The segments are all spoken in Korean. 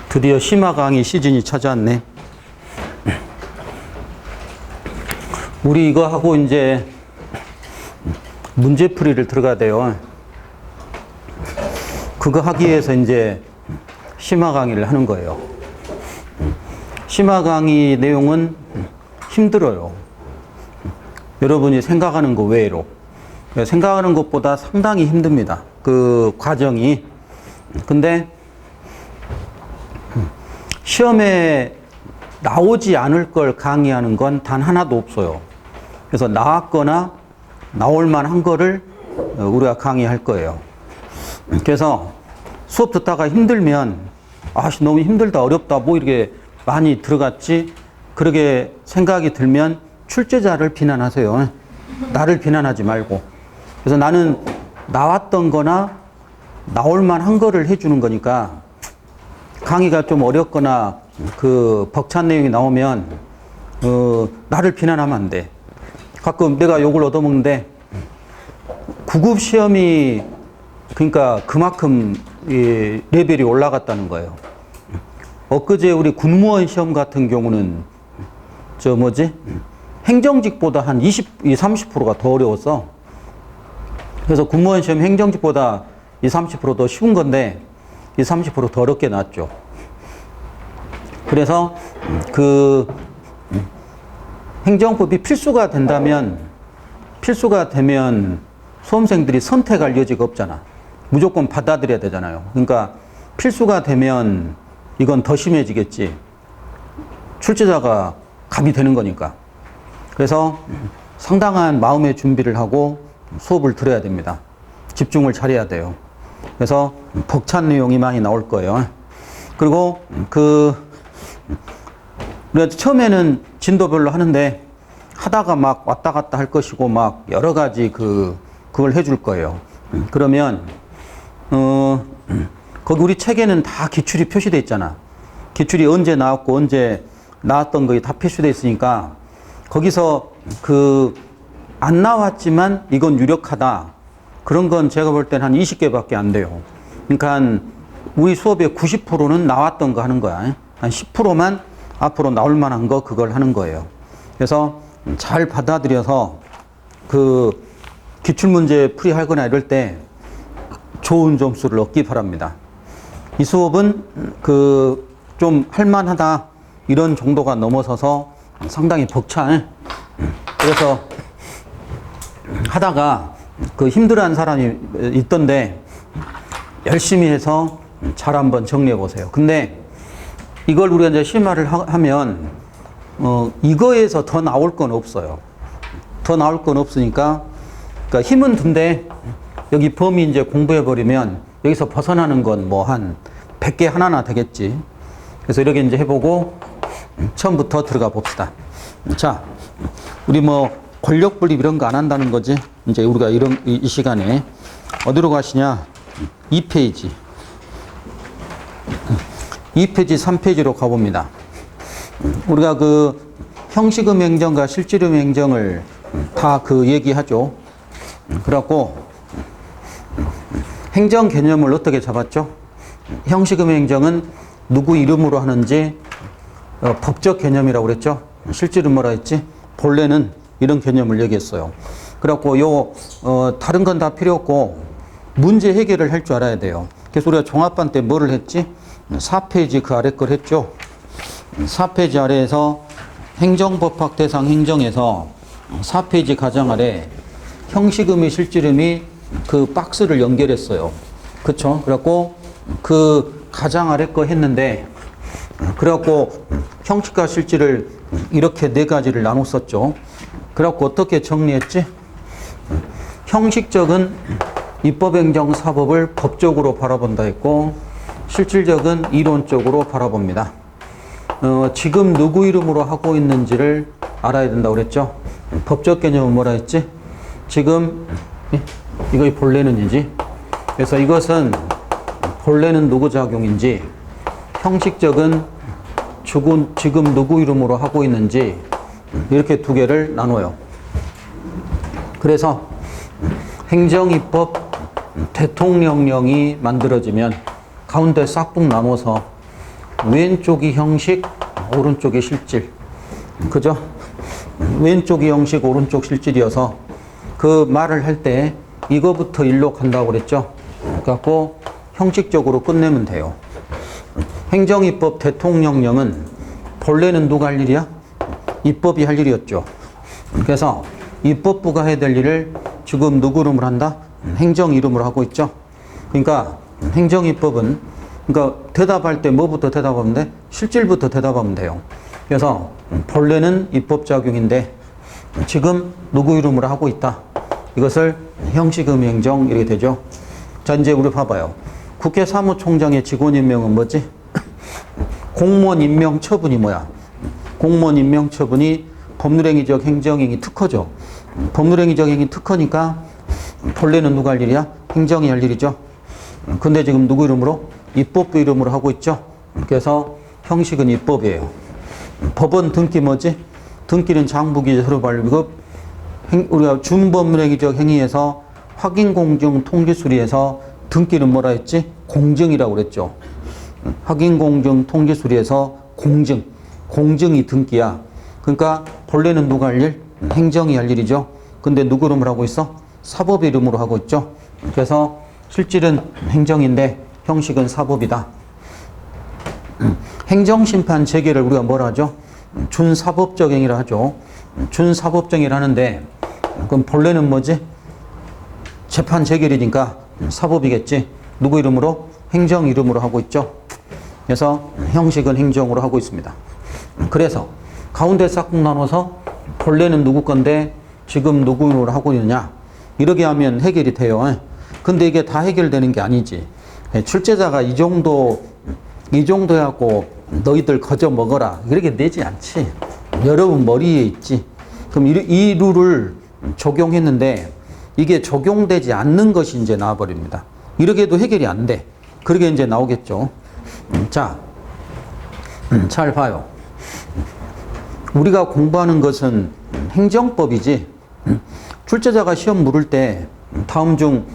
드디어 심화 강의 시즌이 찾아왔네. 우리 이거 하고 이제 문제풀이를 들어가야 돼요. 그거 하기 위해서 이제 심화 강의를 하는 거예요. 심화 강의 내용은 힘들어요. 여러분이 생각하는 거 외로. 생각하는 것보다 상당히 힘듭니다. 그 과정이. 근데 시험에 나오지 않을 걸 강의하는 건 단 하나도 없어요. 그래서 나왔거나 나올 만한 거를 우리가 강의할 거예요. 그래서 수업 듣다가 힘들면 너무 힘들다 어렵다 뭐 이렇게 많이 들어갔지 그렇게 생각이 들면 출제자를 비난하세요. 나를 비난하지 말고. 그래서 나는 나왔던 거나 나올 만한 거를 해주는 거니까 강의가 좀 어렵거나 그 벅찬 내용이 나오면 나를 비난하면 안 돼. 가끔 내가 욕을 얻어먹는데 9급 시험이 그러니까 그만큼 이 레벨이 올라갔다는 거예요. 엊그제 우리 군무원 시험 같은 경우는 행정직보다 한 30%가 더 어려웠어. 그래서 군무원 시험 행정직보다 30% 더 쉬운 건데 30% 더 어렵게 나왔죠. 그래서 그 행정법이 필수가 되면 수험생들이 선택할 여지가 없잖아. 무조건 받아들여야 되잖아요. 그러니까 필수가 되면 이건 더 심해지겠지. 출제자가 감이 되는 거니까. 그래서 상당한 마음의 준비를 하고 수업을 들어야 됩니다. 집중을 잘해야 돼요. 그래서 벅찬 내용이 많이 나올 거예요. 그리고 우리가 처음에는 진도별로 하는데 하다가 막 왔다 갔다 할 것이고 막 여러 가지 그걸 해줄 거예요. 그러면 거기 우리 책에는 다 기출이 표시돼 있잖아. 기출이 언제 나왔고 언제 나왔던 거에 다 표시돼 있으니까 거기서 안 나왔지만 이건 유력하다. 그런 건 제가 볼 때는 한 20개밖에 안 돼요. 그러니까 우리 수업의 90%는 나왔던 거 하는 거야. 한 10%만 앞으로 나올 만한 거 그걸 하는 거예요. 그래서 잘 받아들여서 기출문제 풀이하거나 이럴 때 좋은 점수를 얻기 바랍니다. 이 수업은 좀 할만하다 이런 정도가 넘어서서 상당히 벅찬. 그래서 하다가 힘들어하는 사람이 있던데 열심히 해서 잘 한번 정리해 보세요. 근데 이걸 우리가 이제 심화를 하면 이거에서 더 나올 건 없어요. 더 나올 건 없으니까 그러니까 힘은 든데 여기 범위 이제 공부해 버리면 여기서 벗어나는 건 뭐 한 100개 하나나 되겠지. 그래서 이렇게 이제 해보고 처음부터 들어가 봅시다. 자, 우리 권력 분립 이런 거 안 한다는 거지. 이제 우리가 이 시간에 어디로 가시냐? 2페이지. 2페이지, 3페이지로 가봅니다. 우리가 형식음 행정과 실질음 행정을 다 얘기하죠. 그래갖고 행정 개념을 어떻게 잡았죠? 형식음 행정은 누구 이름으로 하는지 법적 개념이라고 그랬죠. 실질은 뭐라 했지? 본래는 이런 개념을 얘기했어요. 그래갖고 다른 건 다 필요 없고 문제 해결을 할 줄 알아야 돼요. 그래서 우리가 종합반 때 뭐를 했지? 4페이지 그 아래 걸 했죠. 4페이지 아래에서 행정법학 대상 행정에서 4페이지 가장 아래 형식음이 실질음이 박스를 연결했어요. 그쵸? 그래갖고 가장 아래 거 했는데 그래갖고 형식과 실질을 이렇게 네 가지를 나눴었죠. 그래갖고 어떻게 정리했지? 형식적은 입법행정 사법을 법적으로 바라본다 했고 실질적은 이론적으로 바라봅니다. 지금 누구 이름으로 하고 있는지를 알아야 된다고 그랬죠. 법적 개념은 뭐라 했지? 지금 이거의 본래는이지. 그래서 이것은 본래는 누구 작용인지, 형식적은 지금 누구 이름으로 하고 있는지 이렇게 두 개를 나눠요. 그래서 행정입법 대통령령이 만들어지면 가운데 싹둑 나눠서 왼쪽이 형식, 오른쪽이 실질. 그죠? 왼쪽이 형식, 오른쪽 실질이어서 그 말을 할 때 이거부터 일록한다고 그랬죠? 그래갖고 형식적으로 끝내면 돼요. 행정입법 대통령령은 본래는 누가 할 일이야? 입법이 할 일이었죠. 그래서 입법부가 해야 될 일을 지금 누구 이름으로 한다? 행정 이름으로 하고 있죠. 그러니까 행정입법은 그러니까 대답할 때 뭐부터 대답하면 돼? 실질부터 대답하면 돼요. 그래서 본래는 입법작용인데 지금 누구 이름으로 하고 있다. 이것을 형식음행정 이렇게 되죠. 자, 이제 우리 봐봐요. 국회 사무총장의 직원 임명은 뭐지? 공무원 임명 처분이 뭐야? 공무원 임명 처분이 법률행위적 행정행위 특허죠. 법률행위적 행위 특허니까 본래는 누가 할 일이야? 행정이 할 일이죠. 근데 지금 누구 이름으로? 입법부 이름으로 하고 있죠. 그래서 형식은 입법이에요. 법원 등기 뭐지? 등기는 장부기재 서류 발급. 우리가 준법률행위적 행위에서 확인 공증 통지 수리에서 등기는 뭐라 했지? 공증이라고 그랬죠. 확인 공증 통지 수리에서 공증. 공증이 등기야. 그러니까 본래는 누가 할 일? 행정이 할 일이죠. 근데 누구 이름으로 하고 있어? 사법 이름으로 하고 있죠. 그래서 실질은 행정인데 형식은 사법이다. 행정심판 재개를 우리가 뭐라 하죠? 준사법적 행위라 하죠. 준사법적 행위를 하는데 그럼 본래는 뭐지? 재판 재결이니까 사법이겠지. 누구 이름으로? 행정 이름으로 하고 있죠. 그래서 형식은 행정으로 하고 있습니다. 그래서 가운데 싹둑 나눠서 본래는 누구 건데 지금 누구 이름으로 하고 있느냐. 이렇게 하면 해결이 돼요. 근데 이게 다 해결되는 게 아니지. 출제자가 이 정도 해갖고 너희들 거저 먹어라. 이렇게 되지 않지. 여러분 머리에 있지. 그럼 이 룰을 적용했는데 이게 적용되지 않는 것이 이제 나와버립니다. 이렇게 해도 해결이 안 돼. 그러게 이제 나오겠죠. 자, 잘 봐요. 우리가 공부하는 것은 행정법이지. 출제자가 시험 물을 때 다음 중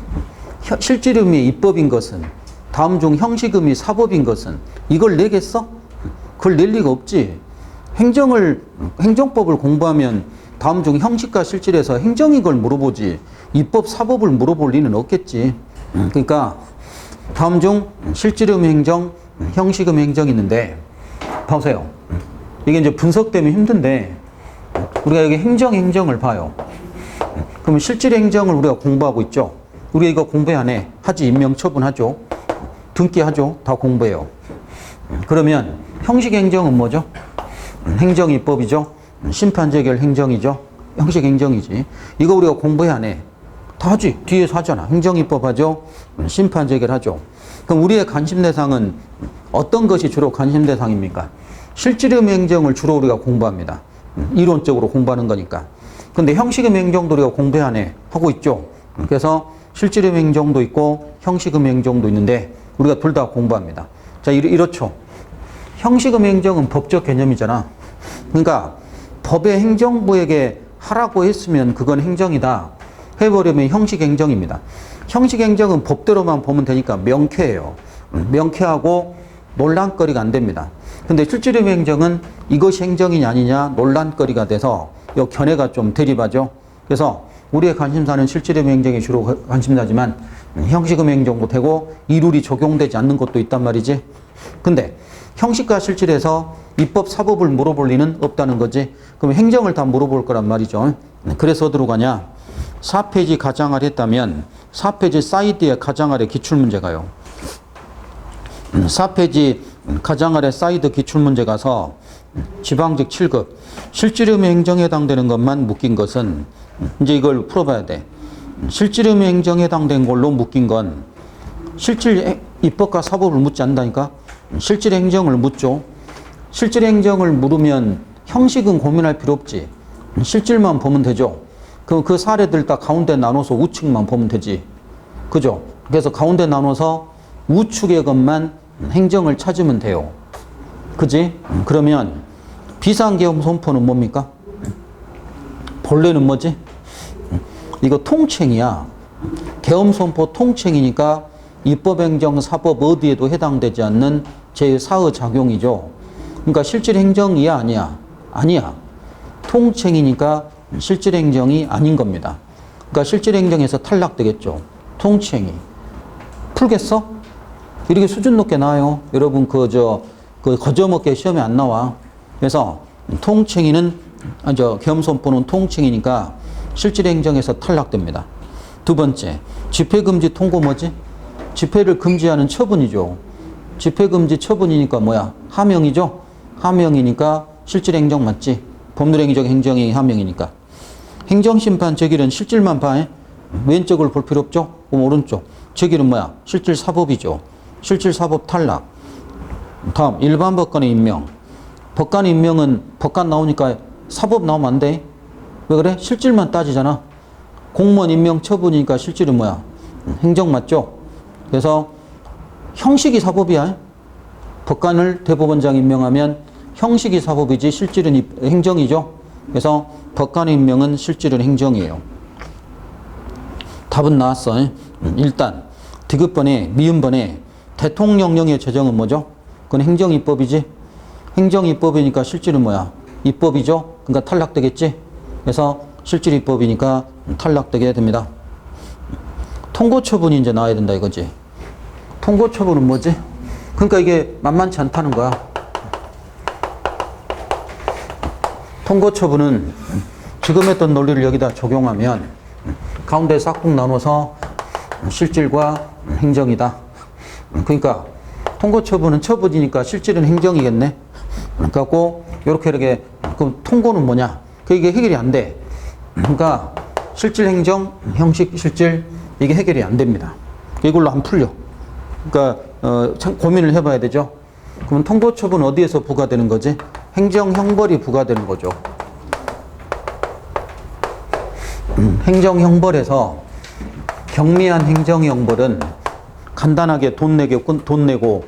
실질음이 입법인 것은, 다음 중 형식음이 사법인 것은 이걸 내겠어? 그걸 낼 리가 없지. 행정법을 공부하면 다음 중 형식과 실질에서 행정인 걸 물어보지 입법, 사법을 물어볼 리는 없겠지. 그러니까 다음 중 실질음 행정, 형식음 행정이 있는데 보세요. 이게 이제 분석되면 힘든데 우리가 여기 행정을 봐요. 그러면 실질 행정을 우리가 공부하고 있죠. 우리가 이거 공부해 안 해? 하지. 임명 처분하죠. 등기하죠. 다 공부해요. 그러면 형식 행정은 뭐죠? 행정입법이죠. 심판재결 행정이죠. 형식 행정이지. 이거 우리가 공부해 안 해? 다 하지. 뒤에서 하잖아. 행정입법 하죠. 심판재결 하죠. 그럼 우리의 관심 대상은 어떤 것이 주로 관심 대상입니까? 실질음 행정을 주로 우리가 공부합니다. 이론적으로 공부하는 거니까. 근데 형식음 행정도 우리가 공부해 안 해? 하고 있죠. 그래서 실질음 행정도 있고 형식음 행정도 있는데 우리가 둘 다 공부합니다. 자, 이렇죠. 형식음 행정은 법적 개념이잖아. 그러니까 법의 행정부에게 하라고 했으면 그건 행정이다. 해버리면 형식 행정입니다. 형식 행정은 법대로만 보면 되니까 명쾌해요. 명쾌하고 논란거리가 안 됩니다. 근데 실질음 행정은 이것이 행정이냐 아니냐 논란거리가 돼서 이 견해가 좀 대립하죠. 그래서 우리의 관심사는 실질음 행정이 주로 관심사지만 형식음 행정도 되고 이 룰이 적용되지 않는 것도 있단 말이지. 근데 형식과 실질에서 입법, 사법을 물어볼 리는 없다는 거지. 그럼 행정을 다 물어볼 거란 말이죠. 그래서 어디로 가냐? 4페이지 가장 아래 했다면 4페이지 사이드에 가장 아래 기출문제 가요. 4페이지 가장 아래 사이드 기출문제 가서 지방직 7급 실질음 행정에 해당되는 것만 묶인 것은 이제 이걸 풀어봐야 돼. 실질음 행정에 해당된 걸로 묶인 건 실질 입법과 사법을 묻지 않는다니까. 실질 행정을 묻죠. 실질 행정을 물으면 형식은 고민할 필요 없지. 실질만 보면 되죠. 그럼 그 사례들 다 가운데 나눠서 우측만 보면 되지. 그죠? 그래서 가운데 나눠서 우측의 것만 행정을 찾으면 돼요. 그지? 그러면 비상계엄 선포는 뭡니까? 본래는 뭐지? 이거 통칭이야. 계엄 선포 통칭이니까 입법행정 사법 어디에도 해당되지 않는 제4의 작용이죠. 그러니까 실질행정이야 아니야? 아니야. 통칭이니까 실질행정이 아닌 겁니다. 그러니까 실질행정에서 탈락되겠죠. 통칭이. 풀겠어? 이렇게 수준 높게 나와요. 여러분 그 거저먹게 시험에 안 나와. 그래서 통칭이는 겸손포는 통칭이니까 실질행정에서 탈락됩니다. 두 번째, 집회금지 통고 뭐지? 집회를 금지하는 처분이죠. 집회금지 처분이니까 뭐야? 하명이죠? 하명이니까 실질행정 맞지? 법률행위적 행정의 하명이니까. 행정심판 제기는 실질만 봐. 왼쪽을 볼 필요 없죠? 그럼 오른쪽. 제기는 뭐야? 실질사법이죠. 실질사법 탈락. 다음, 일반 법관의 임명. 법관의 임명은 법관 나오니까 사법 나오면 안 돼. 왜 그래? 실질만 따지잖아. 공무원 임명 처분이니까 실질은 뭐야? 행정 맞죠? 그래서 형식이 사법이야. 법관을 대법원장 임명하면 형식이 사법이지 실질은 행정이죠. 그래서 법관의 임명은 실질은 행정이에요. 답은 나왔어. 일단 디귿번에 미음번에 대통령령의 제정은 뭐죠? 그건 행정입법이지. 행정입법이니까 실질은 뭐야? 입법이죠. 그러니까 탈락되겠지. 그래서 실질입법이니까 탈락되게 됩니다. 통고처분이 이제 나와야 된다 이거지. 통고처분은 뭐지? 그러니까 이게 만만치 않다는 거야. 통고처분은 지금 했던 논리를 여기다 적용하면 가운데 싹둑 나눠서 실질과 행정이다. 그러니까 통고처분은 처분이니까 실질은 행정이겠네. 그래갖고 이렇게 그럼 통고는 뭐냐? 이게 해결이 안 돼. 그러니까 실질 행정, 형식 실질 이게 해결이 안 됩니다. 이걸로 안 풀려. 그러니까 참 고민을 해봐야 되죠. 그럼 통고처분 어디에서 부과되는 거지? 행정형벌이 부과되는 거죠. 행정형벌에서 경미한 행정형벌은 간단하게 돈 내고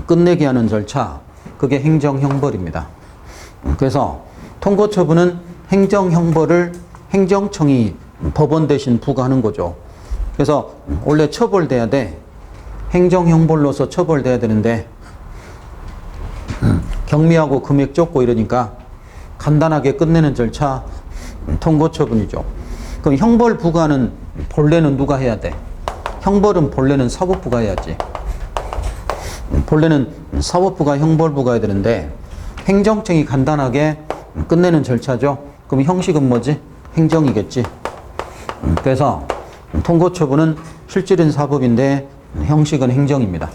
끝내게 하는 절차, 그게 행정형벌입니다. 그래서 통고처분은 행정형벌을 행정청이 법원 대신 부과하는 거죠. 그래서 원래 처벌돼야 돼. 행정형벌로서 처벌돼야 되는데 경미하고 금액 적고 이러니까 간단하게 끝내는 절차 통고처분이죠. 그럼 형벌 부과는 본래는 누가 해야 돼? 형벌은 본래는 사법부가 해야지. 본래는 사법부가 형벌부가 해야 되는데 행정청이 간단하게 끝내는 절차죠. 그럼 형식은 뭐지? 행정이겠지. 그래서 통고처분은 실질은 사법인데 형식은 행정입니다.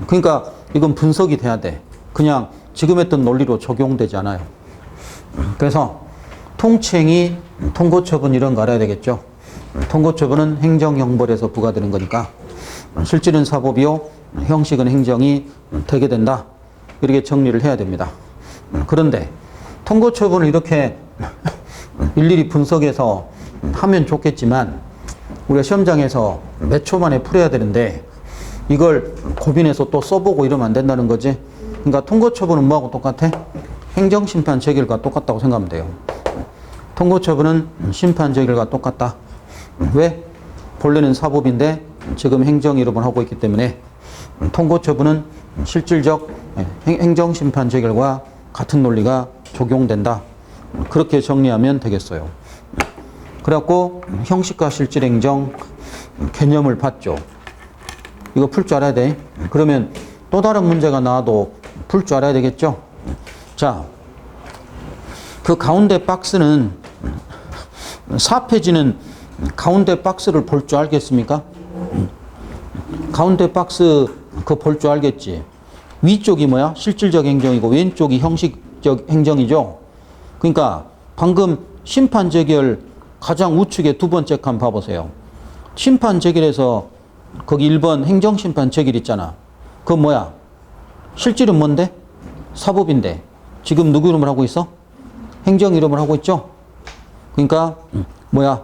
그러니까 이건 분석이 돼야 돼. 그냥 지금 했던 논리로 적용되지 않아요. 그래서 통칭이 통고처분 이런 거 알아야 되겠죠. 통고처분은 행정형벌에서 부과되는 거니까 실질은 사법이요 형식은 행정이 되게 된다. 이렇게 정리를 해야 됩니다. 그런데 통고처분을 이렇게 일일이 분석해서 하면 좋겠지만 우리가 시험장에서 몇 초 만에 풀어야 되는데 이걸 고민해서 또 써보고 이러면 안 된다는 거지. 그러니까 통고처분은 뭐하고 똑같아? 행정심판 재결과 똑같다고 생각하면 돼요. 통고처분은 심판 재결과 똑같다. 왜? 본래는 사법인데 지금 행정 이름을 하고 있기 때문에 통고처분은 실질적 행정심판 재결과 같은 논리가 적용된다. 그렇게 정리하면 되겠어요. 그래갖고 형식과 실질행정 개념을 봤죠. 이거 풀 줄 알아야 돼. 그러면 또 다른 문제가 나와도 풀 줄 알아야 되겠죠. 자, 그 가운데 박스는 4페이지는 가운데 박스를 볼 줄 알겠습니까? 가운데 박스 그거 볼 줄 알겠지. 위쪽이 뭐야? 실질적 행정이고 왼쪽이 형식적 행정이죠. 그러니까 방금 심판 재결 가장 우측에 두 번째 칸 봐보세요. 심판 재결에서 거기 1번 행정심판 재결 있잖아. 그건 뭐야? 실질은 뭔데? 사법인데 지금 누구 이름을 하고 있어? 행정 이름을 하고 있죠? 그러니까 뭐야?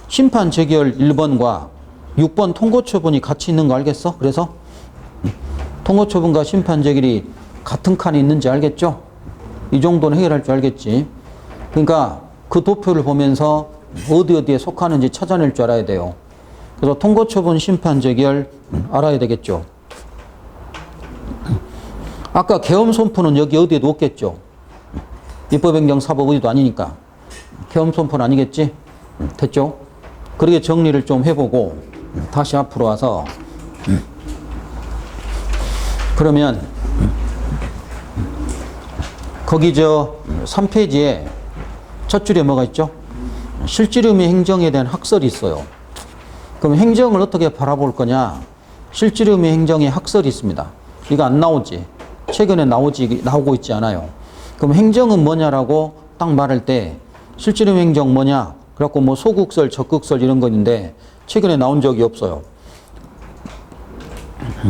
심판 재결 1번과 6번 통고처분이 같이 있는 거 알겠어? 그래서 통고처분과 심판 재결이 같은 칸에 있는지 알겠죠? 이 정도는 해결할 줄 알겠지. 그러니까 그 도표를 보면서 어디에 속하는지 찾아낼 줄 알아야 돼요. 그래서 통고처분 심판 재결 알아야 되겠죠. 아까 계엄선포는 여기 어디에도 없겠죠. 입법행정 사법 어디도 아니니까. 계엄선포는 아니겠지? 됐죠? 그렇게 정리를 좀 해보고 다시 앞으로 와서 그러면 거기 3페이지에 첫 줄에 뭐가 있죠? 실지름의 행정에 대한 학설이 있어요. 그럼 행정을 어떻게 바라볼 거냐? 실지름의 행정에 학설이 있습니다. 이거 안 나오지? 최근에 나오고 있지 않아요. 그럼 행정은 뭐냐라고 딱 말할 때 실지름 행정 뭐냐? 그래갖고 뭐 소극설, 적극설 이런 거 있는데 최근에 나온 적이 없어요.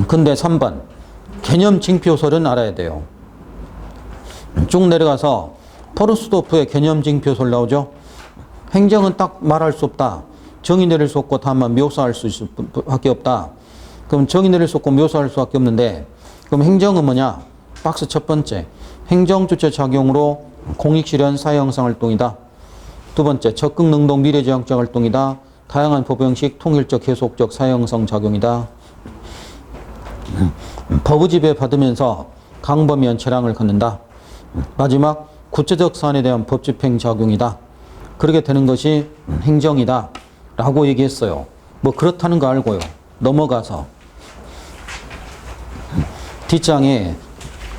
근데 3번 개념 징표설은 알아야 돼요. 쭉 내려가서 포르스도프의 개념 징표설 나오죠. 행정은 딱 말할 수 없다. 정의 내릴 수 없고 다만 묘사할 수밖에 없다. 그럼 정의 내릴 수 없고 묘사할 수밖에 없는데 그럼 행정은 뭐냐? 박스 첫 번째 행정 주체 작용으로 공익 실현 사회 형성 활동이다. 두 번째 적극 능동 미래지향적 활동이다. 다양한 법 형식 통일적 계속적 사회 형성 작용이다. 법의 지배 받으면서 강범위한 재량을 갖는다. 마지막 구체적 사안에 대한 법 집행 작용이다. 그렇게 되는 것이 행정이다 라고 얘기했어요. 뭐 그렇다는 거 알고요. 넘어가서 뒷장에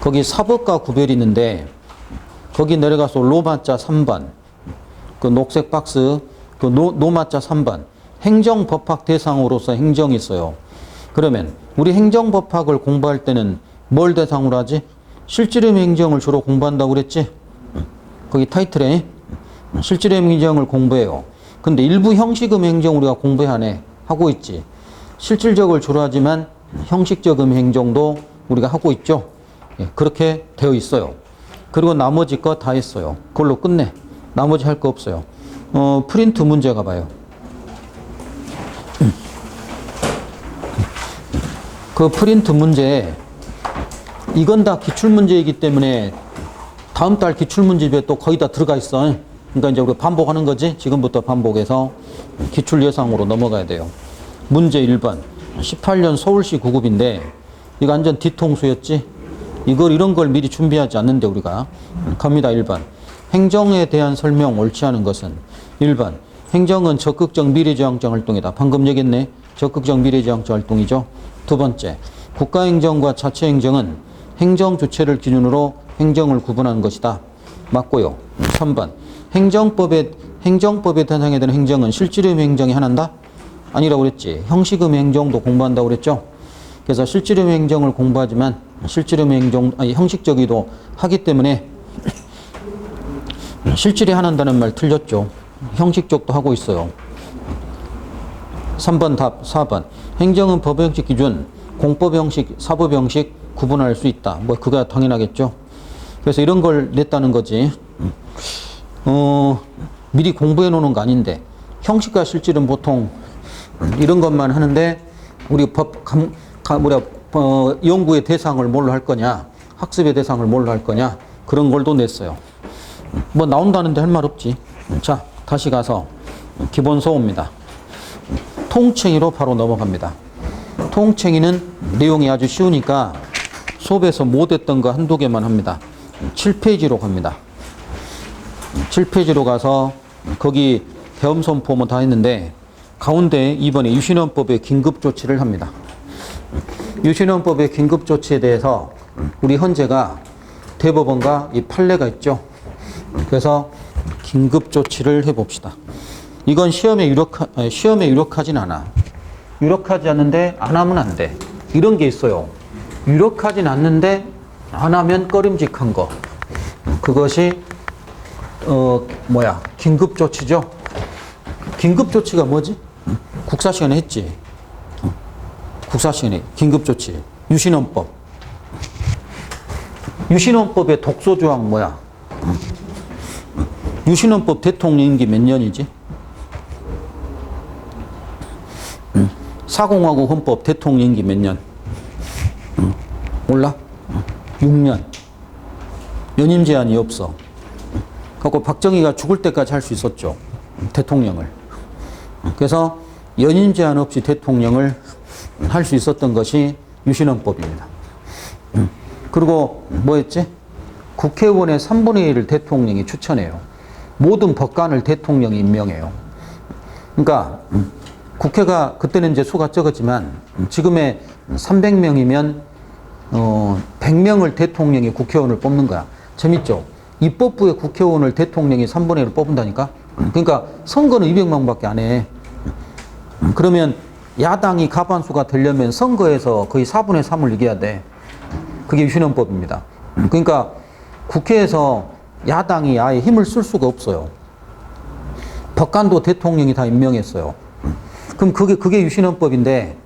거기 사법과 구별이 있는데 거기 내려가서 로마자 3번 그 녹색 박스 그 노마자 3번 행정법학 대상으로서 행정이 있어요. 그러면 우리 행정법학을 공부할 때는 뭘 대상으로 하지? 실지름 행정을 주로 공부한다고 그랬지? 거기 타이틀에 실지름 행정을 공부해요. 근데 일부 형식음 행정 우리가 공부하네 하고 있지. 실질적을 주로 하지만 형식적음 행정도 우리가 하고 있죠. 예, 그렇게 되어 있어요. 그리고 나머지 거 다 했어요. 그걸로 끝내. 나머지 할 거 없어요. 프린트 문제 가봐요. 그 프린트 문제 이건 다 기출문제이기 때문에 다음 달 기출문제집에 또 거의 다 들어가 있어. 그러니까 이제 우리가 반복하는 거지. 지금부터 반복해서 기출 예상으로 넘어가야 돼요. 문제 1번 18년 서울시 9급인데 이거 완전 뒤통수였지. 이런 걸 미리 준비하지 않는데 우리가 갑니다. 1번 행정에 대한 설명 옳지 않은 것은 1번 행정은 적극적 미래지향적 활동이다. 방금 얘기했네. 적극적 미래지향적 활동이죠. 두 번째 국가행정과 자치행정은 행정 주체를 기준으로 행정을 구분하는 것이다. 맞고요. 3번 행정법에 대상에 되는 행정은 실질음 행정이 하나인다? 아니라고 그랬지. 형식음 행정도 공부한다고 그랬죠. 그래서 실질음 행정을 공부하지만 형식적이도 하기 때문에 실질이 하는다는 말 틀렸죠. 형식적도 하고 있어요. 3번 답 4번 행정은 법 형식 기준 공법 형식 사법 형식 구분할 수 있다. 뭐 그거야 당연하겠죠. 그래서 이런 걸 냈다는 거지. 미리 공부해 놓는 거 아닌데 형식과 실질은 보통 이런 것만 하는데 우리 연구의 대상을 뭘로 할 거냐, 학습의 대상을 뭘로 할 거냐 그런 걸도 냈어요. 뭐 나온다는데 할 말 없지. 자 다시 가서 기본 소호입니다. 통챙이로 바로 넘어갑니다. 통챙이는 내용이 아주 쉬우니까 수업에서 못했던 거 한두 개만 합니다. 7페이지로 갑니다. 7페이지로 가서 거기 계엄선포 뭐 다 했는데 가운데 이번에 유신헌법의 긴급조치를 합니다. 유신헌법의 긴급조치에 대해서 우리 헌재가 대법원과 이 판례가 있죠. 그래서 긴급조치를 해봅시다. 이건 시험에 유력하진 않아. 유력하지 않는데 안 하면 안 돼. 이런 게 있어요. 유력하진 않는데 안 하면 꺼림직한 거. 그것이 긴급조치죠. 긴급조치가 뭐지? 국사 시간에 했지. 국사 시간에 긴급조치. 유신헌법. 유신헌법의 독소조항 뭐야? 유신헌법 대통령 임기 몇 년이지? 사공화국 헌법 대통령 임기 몇 년? 몰라? 6년. 연임 제한이 없어. 그래서 박정희가 죽을 때까지 할 수 있었죠. 대통령을. 그래서 연임 제한 없이 대통령을 할 수 있었던 것이 유신헌법입니다. 그리고 뭐였지? 국회의원의 3분의 1을 대통령이 추천해요. 모든 법관을 대통령이 임명해요. 그러니까 국회가 그때는 이제 수가 적었지만 지금의 300명이면 100명을 대통령이 국회의원을 뽑는 거야. 재밌죠? 입법부의 국회의원을 대통령이 3분의 1을 뽑는다니까? 그러니까 선거는 200명밖에 안 해. 그러면 야당이 과반수가 되려면 선거에서 거의 4분의 3을 이겨야 돼. 그게 유신헌법입니다. 그러니까 국회에서 야당이 아예 힘을 쓸 수가 없어요. 법관도 대통령이 다 임명했어요. 그럼 그게 유신헌법인데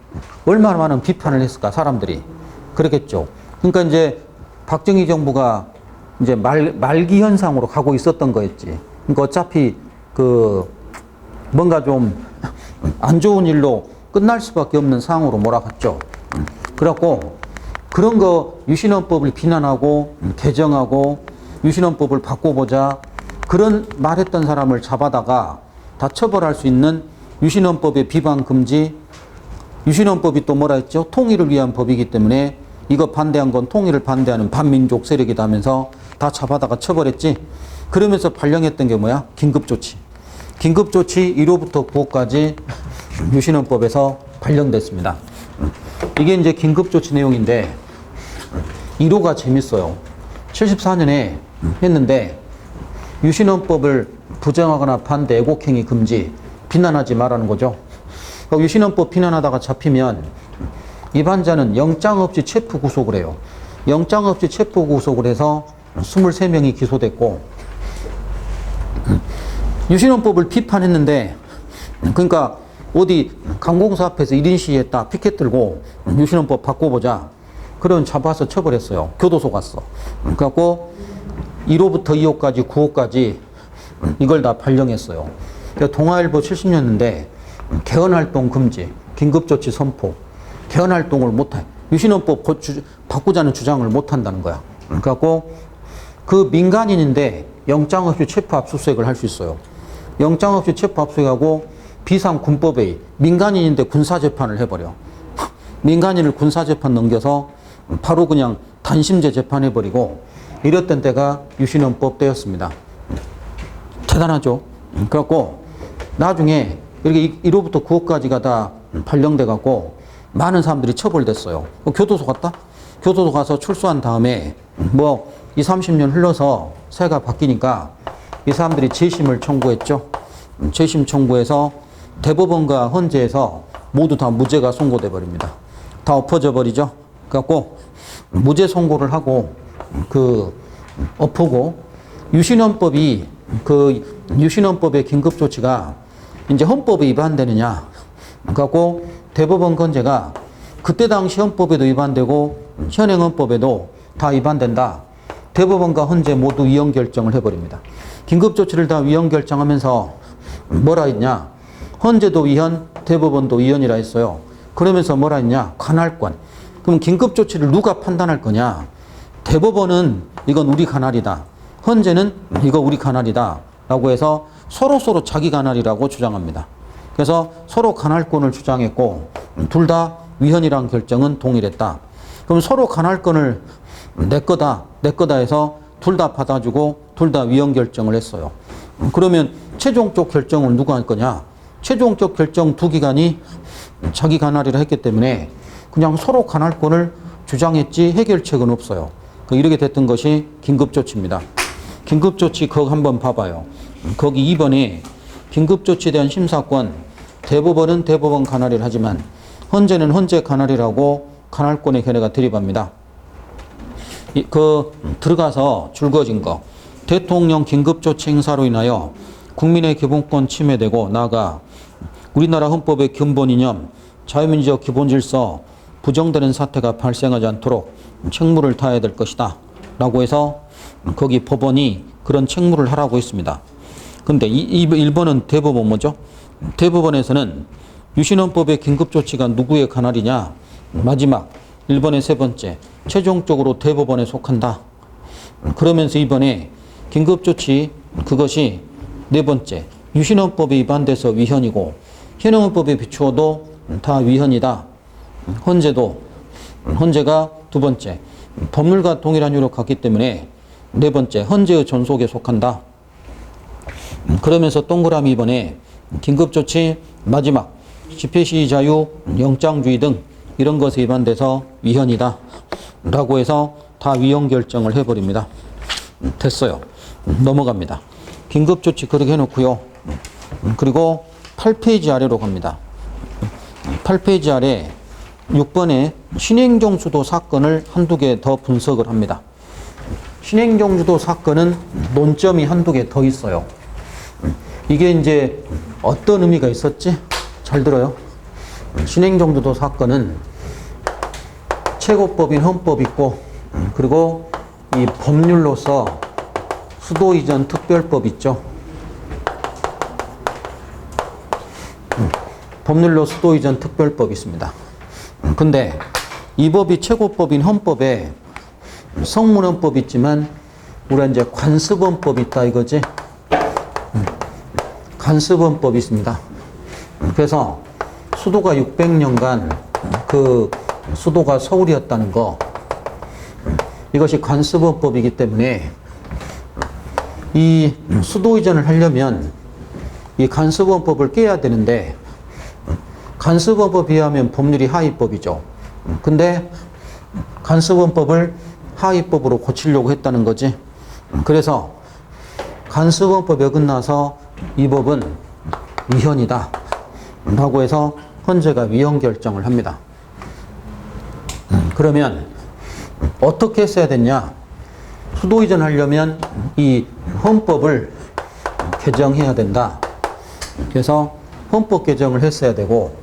얼마나 많은 비판을 했을까, 사람들이. 그렇겠죠. 그러니까 이제 박정희 정부가 이제 말기 현상으로 가고 있었던 거였지. 그러니까 어차피 뭔가 좀 안 좋은 일로 끝날 수밖에 없는 상황으로 몰아갔죠. 그래갖고 그런 거 유신헌법을 비난하고 개정하고 유신헌법을 바꿔보자 그런 말했던 사람을 잡아다가 다 처벌할 수 있는 유신헌법의 비방 금지, 유신헌법이 또 뭐라 했죠? 통일을 위한 법이기 때문에 이거 반대한 건 통일을 반대하는 반민족 세력이다 하면서 다 잡아다가 처벌했지. 그러면서 발령했던 게 뭐야? 긴급조치. 긴급조치 1호부터 9호까지 유신헌법에서 발령됐습니다. 이게 이제 긴급조치 내용인데 1호가 재밌어요. 74년에 했는데 유신헌법을 부정하거나 반대, 애국행위 금지, 비난하지 말라는 거죠. 유신헌법 비난하다가 잡히면 위반자는 영장 없이 체포 구속을 해요. 영장 없이 체포 구속을 해서 23명이 기소됐고, 유신헌법을 비판했는데, 그러니까 어디 관공서 앞에서 1인 시위했다, 피켓 들고 유신헌법 바꿔보자. 그런 잡아서 처벌했어요. 교도소 갔어. 그래갖고 1호부터 2호까지 9호까지 이걸 다 발령했어요. 동아일보 70년인데 개헌활동 금지, 긴급조치 선포, 개헌활동을 못해. 유신헌법 바꾸자는 주장을 못한다는 거야. 그래갖고 그 민간인인데 영장 없이 체포 압수수색을 할 수 있어요. 영장 없이 체포 압수수색하고 비상군법에 의해 민간인인데 군사재판을 해버려. 민간인을 군사재판 넘겨서 바로 그냥 단심제 재판해버리고 이랬던 때가 유신헌법 때였습니다. 대단하죠. 그래갖고 나중에 이렇게 1호부터 9호까지가 다 발령돼갖고 많은 사람들이 처벌됐어요. 교도소 갔다? 교도소 가서 출소한 다음에 뭐 20, 30년 흘러서 세가 바뀌니까 이 사람들이 재심을 청구했죠. 재심 청구해서 대법원과 헌재에서 모두 다 무죄가 선고돼 버립니다. 다 엎어져 버리죠. 그래갖고 무죄 선고를 하고 엎고 유신헌법이 유신헌법의 긴급조치가 이제 헌법에 위반되느냐. 그래갖고 대법원 헌재가 그때 당시 헌법에도 위반되고 현행 헌법에도 다 위반된다. 대법원과 헌재 모두 위헌 결정을 해버립니다. 긴급조치를 다 위헌 결정하면서 뭐라 했냐. 헌재도 위헌, 대법원도 위헌이라 했어요. 그러면서 뭐라 했냐. 관할권. 그럼 긴급조치를 누가 판단할 거냐. 대법원은 이건 우리 관할이다. 헌재는 이거 우리 관할이다. 라고 해서 서로 자기 관할이라고 주장합니다. 그래서 서로 관할권을 주장했고 둘 다 위헌이란 결정은 동일했다. 그럼 서로 관할권을 내 거다 해서 둘 다 받아주고 둘 다 위헌 결정을 했어요. 그러면 최종적 결정을 누가 할 거냐? 최종적 결정 두 기관이 자기 관할이라 했기 때문에 그냥 서로 관할권을 주장했지 해결책은 없어요. 이렇게 됐던 것이 긴급조치입니다. 긴급조치 거기 한번 봐봐요. 거기 2번에 긴급조치에 대한 심사권, 대법원은 대법원 관할이라 하지만 헌재는 헌재 관할이라고 관할권의 견해가 대립합니다. 들어가서 줄거진 거. 대통령 긴급조치 행사로 인하여 국민의 기본권 침해되고 나아가 우리나라 헌법의 근본 이념, 자유민주적 기본질서 부정되는 사태가 발생하지 않도록 책무를 다해야 될 것이다. 라고 해서 거기 법원이 그런 책무를 하라고 했습니다. 근데 1번은 대법원 뭐죠? 대법원에서는 유신헌법의 긴급조치가 누구의 관할이냐? 마지막 1번의 세 번째, 최종적으로 대법원에 속한다. 그러면서 2번에 긴급조치 그것이 네 번째, 유신헌법에 위반돼서 위헌이고 현행헌법에 비추어도 다 위헌이다. 헌재가 두 번째, 법률과 동일한 유로 같기 때문에 네 번째, 헌재의 존속에 속한다. 그러면서 동그라미 2번에 긴급조치 마지막 집회시위 자유, 영장주의 등 이런 것에 위반돼서 위헌이다 라고 해서 다 위헌 결정을 해버립니다. 됐어요. 넘어갑니다. 긴급조치 그렇게 해놓고요. 그리고 8페이지 아래로 갑니다. 8페이지 아래 6번에 신행정주도 사건을 한두 개 더 분석을 합니다. 신행정주도 사건은 논점이 한두 개 더 있어요. 이게 이제 어떤 의미가 있었지? 잘 들어요. 신행정주도 사건은 최고법인 헌법 있고, 그리고 이 법률로서 수도이전 특별법 있죠. 법률로 수도이전 특별법 있습니다. 근데 이 법이 최고법인 헌법에 성문헌법 있지만 우리가 이제 관습헌법이 있다 이거지. 관습헌법이 있습니다. 그래서 수도가 600년간 그 수도가 서울이었다는 거, 이것이 관습헌법이기 때문에 이 수도 이전을 하려면 이 관습헌법을 깨야 되는데, 관습헌법에 의하면 법률이 하위법이죠. 근데 관습헌법을 하위법으로 고치려고 했다는 거지. 그래서 관습헌법에 어긋나서 이 법은 위헌이다 라고 해서 헌재가 위헌 결정을 합니다. 그러면 어떻게 했어야 됐냐? 수도 이전하려면 이 헌법을 개정해야 된다. 그래서 헌법 개정을 했어야 되고,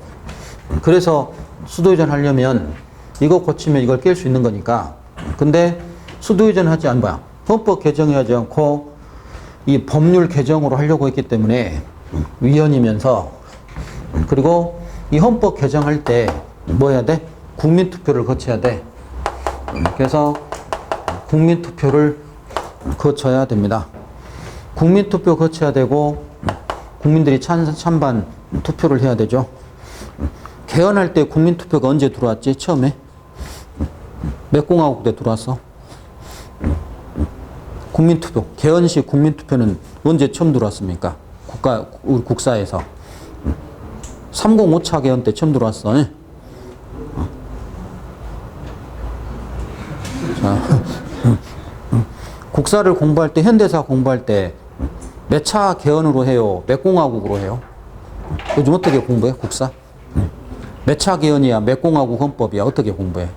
그래서 수도 이전하려면 이거 고치면 이걸 깰 수 있는 거니까. 근데 수도 이전하지 않고 헌법 개정하지 않고 이 법률 개정으로 하려고 했기 때문에 위헌이면서, 그리고 이 헌법 개정할 때 뭐 해야 돼? 국민투표를 거쳐야 돼. 그래서 국민투표를 거쳐야 됩니다. 국민투표 거쳐야 되고 국민들이 찬반 투표를 해야 되죠. 개헌할 때 국민투표가 언제 들어왔지? 처음에? 몇 공화국 때 들어왔어? 국민투표, 개헌식 국민투표는 언제 처음 들어왔습니까? 우리 국사에서. 305차 개헌 때 처음 들어왔어. 자, 국사를 공부할 때, 현대사 공부할 때 몇 차 개헌으로 해요? 몇 공화국으로 해요? 요즘 어떻게 공부해? 국사? 몇 차 개헌이야? 몇 공화국 헌법이야? 어떻게 공부해?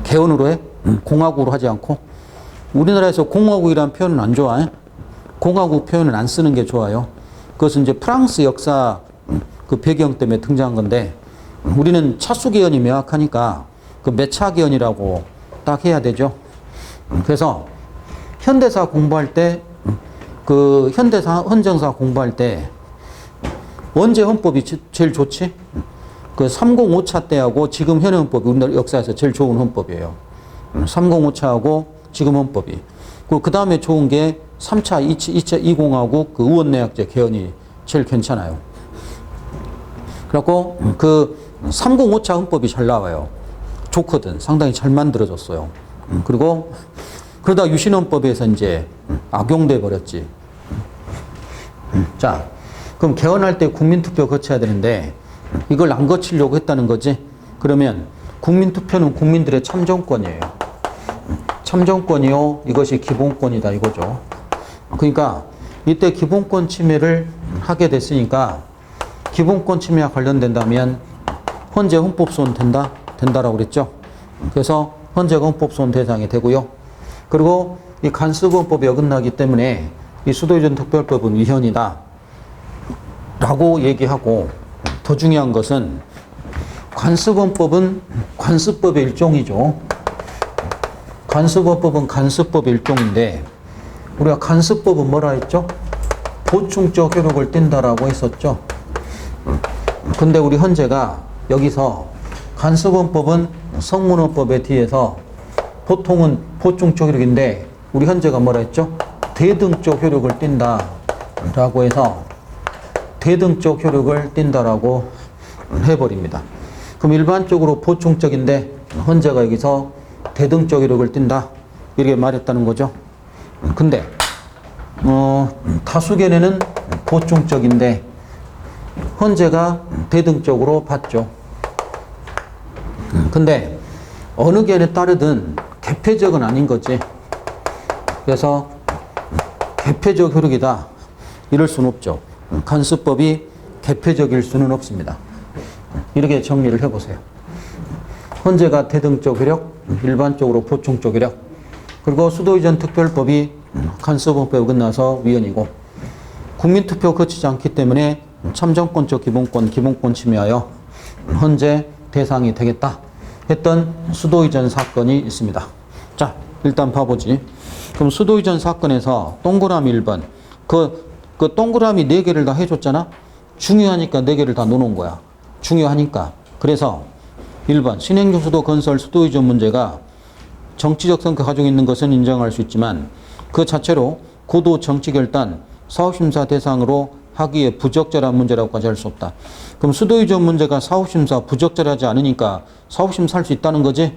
개헌으로 해? 공화국으로 하지 않고? 우리나라에서 공화국이라는 표현은 안 좋아해. 공화국 표현은 안 쓰는 게 좋아요. 그것은 이제 프랑스 역사 그 배경 때문에 등장한 건데, 우리는 차수 개헌이 명확하니까 그 몇 차 개헌이라고 딱 해야 되죠. 그래서 현대사 공부할 때, 그 현대사 헌정사 공부할 때 언제 헌법이 제일 좋지? 그 305차 때하고 지금 현행 헌법이 우리나라 역사에서 제일 좋은 헌법이에요. 305차하고 지금 헌법이. 그 다음에 좋은 게 3차 2공화국 그 의원내각제 개헌이 제일 괜찮아요. 그래갖고 그 305차 헌법이 잘 나와요. 좋거든. 상당히 잘 만들어졌어요. 그리고 그러다 유신헌법에서 이제 악용돼 버렸지. 자, 그럼 개헌할 때 국민투표 거쳐야 되는데 이걸 안 거치려고 했다는 거지. 그러면 국민투표는 국민들의 참정권이에요. 참정권이요, 이것이 기본권이다 이거죠. 그러니까 이때 기본권 침해를 하게 됐으니까 기본권 침해와 관련된다면 헌재 헌법소원 된다라고 그랬죠. 그래서 헌재가 헌법소원 대상이 되고요. 그리고 이 간수법법이 어긋나기 때문에 이 수도이전 특별법은 위헌이다 라고 얘기하고, 더 중요한 것은 관습헌법은 관습법의 일종이죠. 관습헌법은 관습법의 일종인데, 우리가 관습법은 뭐라 했죠? 보충적 효력을 띈다라고 했었죠. 근데 우리 헌재가 여기서 관습헌법은 성문헌법에 뒤에서 보통은 보충적 효력인데, 우리 헌재가 뭐라 했죠? 대등적 효력을 띈다라고 해서 대등적 효력을 띈다라고 해버립니다. 그럼 일반적으로 보충적인데 헌재가 여기서 대등적 이력을 띈다. 이렇게 말했다는 거죠. 근데 다수견해는 보충적인데 헌재가 대등적으로 봤죠. 근데 어느 견에 따르든 개폐적은 아닌 거지. 그래서 개폐적 효력이다. 이럴 수는 없죠. 간수법이 개폐적일 수는 없습니다. 이렇게 정리를 해보세요. 헌재가 대등적 효력, 일반적으로 보충적 효력, 그리고 수도이전 특별법이 간수법에 어긋나서 위헌이고, 국민투표 거치지 않기 때문에 참정권적 기본권 침해하여 헌재 대상이 되겠다 했던 수도이전 사건이 있습니다. 자, 일단 봐보지. 그럼 수도이전 사건에서 동그라미 1번, 그 동그라미 4개를 다 해줬잖아? 중요하니까 4개를 다 놓은 거야. 중요하니까. 그래서 1번, 신행정수도 건설 수도이전 문제가 정치적 성격 가지고 있는 것은 인정할 수 있지만 그 자체로 고도 정치결단, 사후심사 대상으로 하기에 부적절한 문제라고까지 할 수 없다. 그럼 수도이전 문제가 사후심사 부적절하지 않으니까 사후심사 할 수 있다는 거지?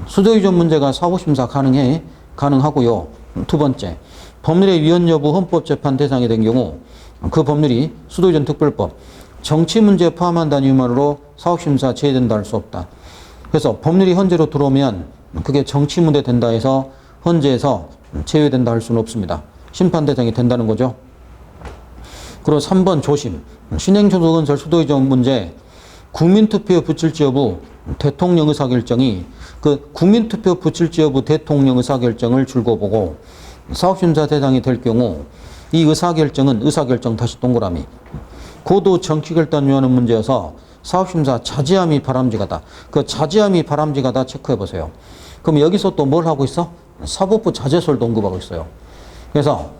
수도이전 문제가 사후심사 가능해? 가능하고요. 두 번째, 법률의 위헌 여부 헌법재판 대상이 된 경우 그 법률이 수도이전 특별법, 정치 문제 포함한다는 이유만으로 사후심사 제외된다 할 수 없다. 그래서 법률이 헌재로 들어오면 그게 정치 문제 된다 해서 헌재에서 제외된다 할 수는 없습니다. 심판 대상이 된다는 거죠. 그리고 3번 조심, 신행정수건설 수도이전 문제, 국민투표에 붙일지 여부 대통령 의사결정이 그 국민투표 붙일지 여부 대통령 의사결정을 줄고 보고 사후심사 대상이 될 경우 이 의사결정은 의사결정 다시 동그라미 고도 정치결단 요하는 문제여서 사후심사 자제함이 바람직하다. 그 자제함이 바람직하다 체크해보세요. 그럼 여기서 또 뭘 하고 있어? 사법부 자제소를 언급하고 있어요. 그래서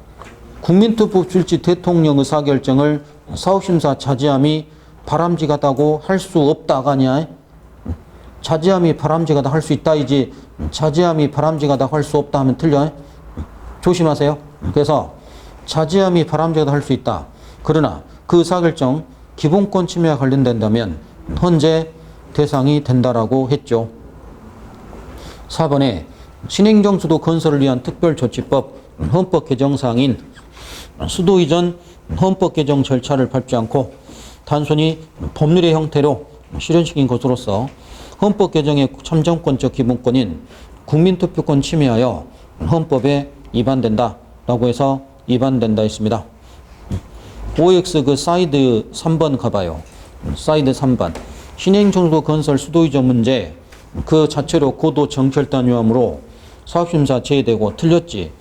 국민투표 붙일지 대통령 의사결정을 사후심사 자제함이 바람직하다고 할 수 없다가 아니야. 자제함이 바람직하다 할 수 있다이지 자제함이 바람직하다 할 수 없다 하면 틀려. 조심하세요. 그래서 자제함이 바람직하다 할 수 있다. 그러나 그 의사결정 기본권 침해와 관련된다면 헌재 대상이 된다라고 했죠. 4번에 신행정수도 건설을 위한 특별조치법 헌법 개정사항인 수도이전 헌법 개정 절차를 밟지 않고 단순히 법률의 형태로 실현시킨 것으로서 헌법 개정의 참정권적 기본권인 국민투표권 침해하여 헌법에 위반된다 라고 해서 위반된다 했습니다. OX 그 사이드 3번 가봐요. 사이드 3번. 신행정수도 건설 수도이전 문제 그 자체로 고도 정결단 요함으로 사업심사 제외되고 틀렸지.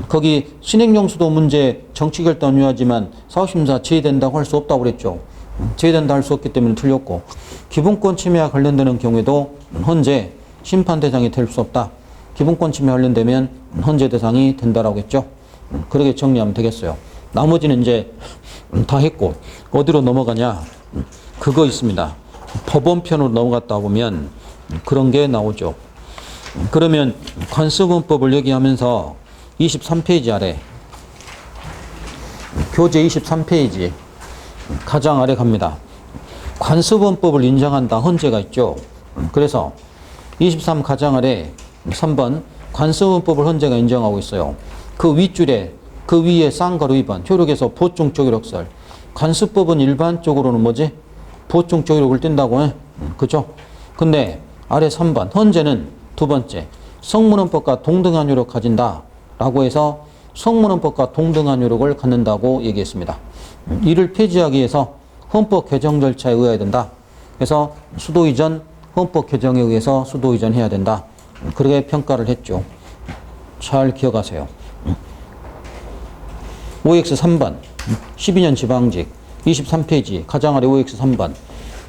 거기 신행정수도 문제 정치결단 요하지만 사업심사 제외된다고 할 수 없다고 그랬죠. 제외된다 할 수 없기 때문에 틀렸고 기본권 침해와 관련되는 경우에도 헌재 심판 대상이 될 수 없다. 기본권 침해 관련되면 헌재 대상이 된다라고 했죠. 그렇게 정리하면 되겠어요. 나머지는 이제 다 했고 어디로 넘어가냐? 그거 있습니다. 법원편으로 넘어갔다 보면 그런 게 나오죠. 그러면 관습원법을 얘기하면서 23페이지 아래 교재 23페이지 가장 아래 갑니다. 관습원법을 인정한다 헌재가 있죠. 그래서 23 가장 아래 3번 관습원법을 헌재가 인정하고 있어요. 그 윗줄에 그 위에 쌍가루 2번 효력에서 보충적 효력설. 관습법은 일반적으로는 뭐지? 보충적 효력을 띈다고 해. 그죠? 근데 아래 3번 헌재는 두 번째 성문헌법과 동등한 효력 가진다 라고 해서 성문헌법과 동등한 효력을 갖는다고 얘기했습니다. 이를 폐지하기 위해서 헌법 개정 절차에 의해야 된다. 그래서 수도이전 헌법 개정에 의해서 수도이전 해야 된다. 그렇게 평가를 했죠. 잘 기억하세요. OX 3번 12년 지방직 23페이지 가장 아래 OX 3번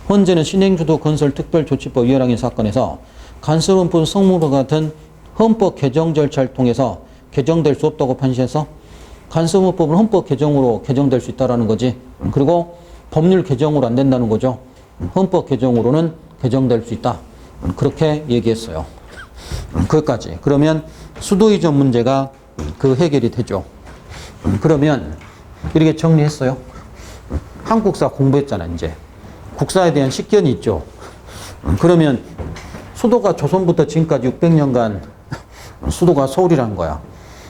헌재는 신행주도 건설특별조치법 위헌행위 사건에서 간섭헌법 성문과 같은 헌법 개정 절차를 통해서 개정될 수 없다고 판시해서 간섭헌법은 헌법 개정으로 개정될 수 있다는 거지. 그리고 법률 개정으로 안 된다는 거죠. 헌법 개정으로는 개정될 수 있다. 그렇게 얘기했어요. 거기까지. 그러면 수도이전 문제가 그 해결이 되죠. 그러면 이렇게 정리했어요. 한국사 공부했잖아 이제. 국사에 대한 식견이 있죠. 그러면 수도가 조선부터 지금까지 600년간 수도가 서울이라는 거야.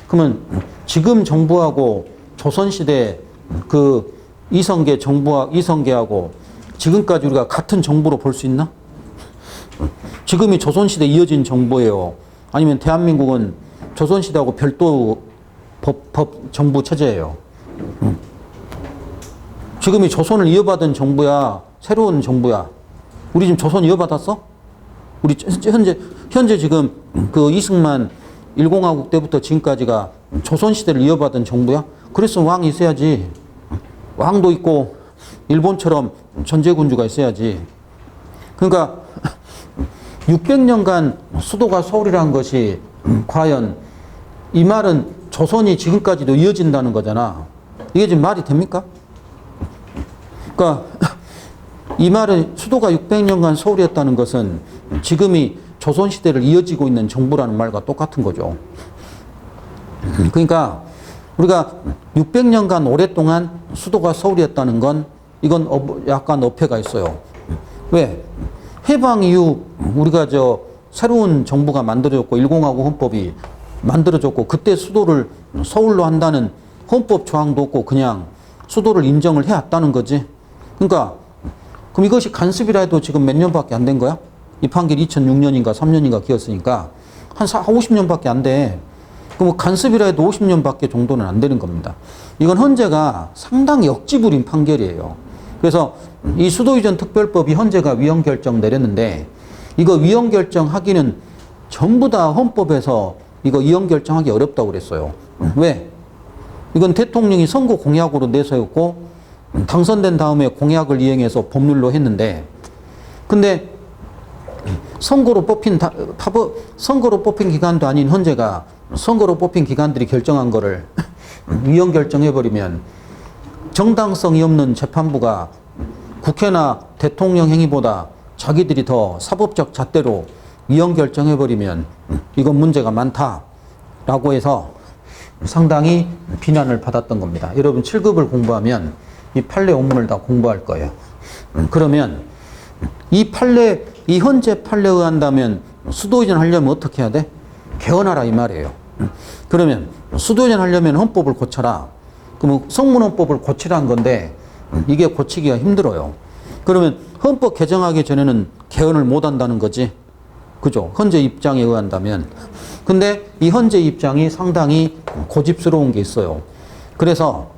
그러면 지금 정부하고 조선시대 그 이성계하고 지금까지 우리가 같은 정부로 볼 수 있나? 지금이 조선시대 이어진 정부예요. 아니면 대한민국은 조선시대하고 별도 정부 체제예요. 지금이 조선을 이어받은 정부야? 새로운 정부야? 우리 지금 조선 이어받았어? 우리 현재 지금 그 이승만 1공화국 때부터 지금까지가 조선시대를 이어받은 정부야? 그랬으면 왕이 있어야지. 왕도 있고 일본처럼 전제군주가 있어야지. 그러니까 600년간 수도가 서울이라는 것이 과연 이 말은 조선이 지금까지도 이어진다는 거잖아. 이게 지금 말이 됩니까? 그러니까 이 말은 수도가 600년간 서울이었다는 것은 지금이 조선시대를 이어지고 있는 정부라는 말과 똑같은 거죠. 그러니까 우리가 600년간 오랫동안 수도가 서울이었다는 건 이건 약간 어폐가 있어요. 왜? 해방 이후 우리가 새로운 정부가 만들어졌고 1공화국 헌법이 만들어졌고 그때 수도를 서울로 한다는 헌법 조항도 없고 그냥 수도를 인정을 해왔다는 거지. 그러니까 그럼 이것이 간섭이라 해도 지금 몇 년밖에 안 된 거야? 이 판결이 2006년인가 3년인가 기었으니까 한 50년밖에 안 돼. 그럼 간섭이라 해도 50년밖에 정도는 안 되는 겁니다. 이건 헌재가 상당히 억지부린 판결이에요. 그래서 이 수도이전 특별법이 헌재가 위헌결정 내렸는데 이거 위헌결정하기는 전부 다 헌법에서 이거 위헌결정하기 어렵다고 그랬어요. 왜? 이건 대통령이 선거 공약으로 내세웠고 당선된 다음에 공약을 이행해서 법률로 했는데 근데 선거로 뽑힌 기관도 아닌 헌재가 선거로 뽑힌 기관들이 결정한 거를 위헌 결정해버리면 정당성이 없는 재판부가 국회나 대통령 행위보다 자기들이 더 사법적 잣대로 위헌 결정해버리면 이건 문제가 많다라고 해서 상당히 비난을 받았던 겁니다. 여러분 7급을 공부하면 이 판례 원문을 다 공부할 거예요. 그러면 이 헌재 판례에 의한다면 수도이전 하려면 어떻게 해야 돼? 개헌하라 이 말이에요. 그러면 수도이전 하려면 헌법을 고쳐라. 그러면 성문헌법을 고치라는 건데 이게 고치기가 힘들어요. 그러면 헌법 개정하기 전에는 개헌을 못 한다는 거지. 그죠? 헌재 입장에 의한다면. 근데 이 헌재 입장이 상당히 고집스러운 게 있어요. 그래서